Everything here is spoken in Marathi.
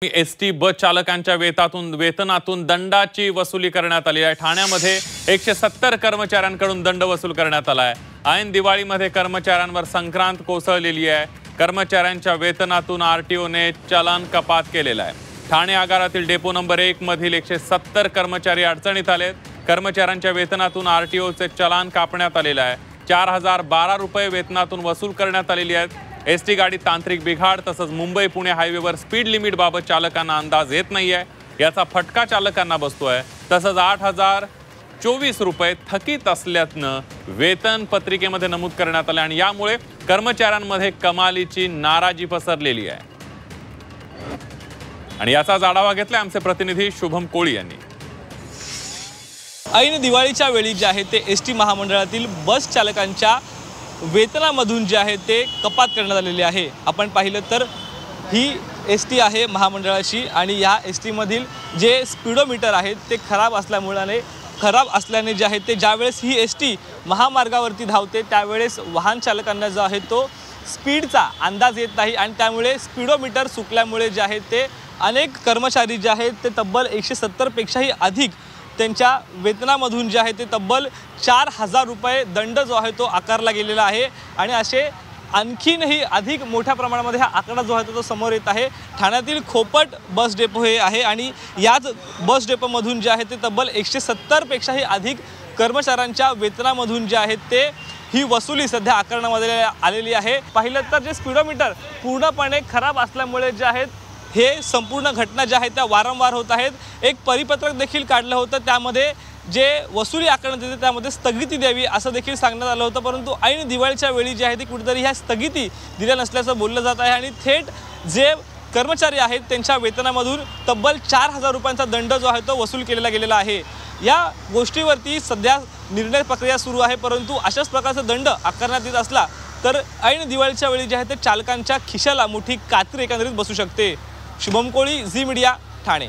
एसटी बस चालकांच्या वेतनातून दंडाची वसुली करण्यात आली आहे। ठाण्यामध्ये 170 कर्मचाऱ्यांकडून दंड वसूल करण्यात आला आहे। ऐन दिवाळीमध्ये कर्मचाऱ्यांवर संक्रांत कोसळलेली आहे। कर्मचाऱ्यांच्या वेतनातून आरटीओने चलन कपात केलेला आहे। ठाणे आगारातील डेपो नंबर 1 मधील 170 कर्मचारी अडचणीत आलेत। कर्मचाऱ्यांच्या वेतनातून आरटीओचे चलन कापण्यात आलेले आहे। 4012 रुपये वेतनातून वसूल करण्यात आलेली आहेत। एसटी गाडी तांत्रिक बिघाड तसंच मुंबई पुणे हायवेवर स्पीड लिमिट बाबत चालकांना अंदाज येत नाहीये, याचा फटका चालकांना बसतोय। तसंच 8024 रुपये थकीत असल्यानं वेतन पत्रिकेमध्ये नमूद करण्यात आले आणि यामुळे कर्मचाऱ्यांमध्ये कमालीची नाराजी पसरलेली आहे। आणि याचाच आढावा घेतलाय आमचे प्रतिनिधी शुभम कोळी यांनी। ऐन दिवाळीच्या वेळी जे आहे ते एसटी महामंडळातील बस चालकांच्या वेतनामधून जे आहे ते कपात करण्यात आलेली आहे। आपण पाहिलं तर ही एसटी आहे महामंडळाची आणि या एसटी मधील जे स्पीडोमीटर आहेत ते खराब असल्याने जे आहे ते ज्यावेळेस ही एसटी महामार्गावरती धावते त्यावेळेस वाहन चालकांना जो आहे तो स्पीडचा अंदाज येत नाही आणि त्यामुळे स्पीडोमीटर चुकल्यामुळे जे आहे ते अनेक कर्मचारी जे आहेत ते तब्बल 170 पेक्षाही अधिक त्यांच्या वेतनामधून जे आहे ते तब्बल 4000 रुपये दंड जो आहे तो आकारला गेलेला आहे। आणि असे आणखीनही अधिक मोठ्या प्रमाणामध्ये हा आकडा जो आहे तो समोर येत आहे। ठाण्यातील खोपट बस डेपो हे आहे आणि याच बस डेपोमधून जे आहे ते तब्बल 170 पेक्षाही अधिक कर्मचाऱ्यांच्या वेतनामधून जे आहेत ते ही वसुली सध्या आकारण्यामध्ये आलेली आहे। पाहिलं तर जे स्पीडोमीटर पूर्णपणे खराब असल्यामुळे जे आहेत हे संपूर्ण घटना ज्या आहेत त्या वारंवार होत आहेत। एक परिपत्रक देखील काढलं होतं, त्यामध्ये जे वसुली आकारण्यात येते त्यामध्ये स्थगिती द्यावी असं देखील सांगण्यात आलं होतं, परंतु ऐन दिवाळीच्या वेळी जे आहे ते कुठेतरी ह्या स्थगिती दिल्या नसल्याचं बोललं जात आहे आणि थेट जे कर्मचारी आहेत त्यांच्या वेतनामधून तब्बल 4000 रुपयांचा दंड जो आहे तो वसूल केलेला गेलेला आहे। या गोष्टीवरती सध्या निर्णय प्रक्रिया सुरू आहे, परंतु अशाच प्रकारचा दंड आकारण्यात येत असला तर ऐन दिवाळीच्या वेळी जे आहे ते चालकांच्या खिशाला मोठी कात्री एकंदरीत बसू शकते। शुभम कोळी, झी मीडिया, ठाणे।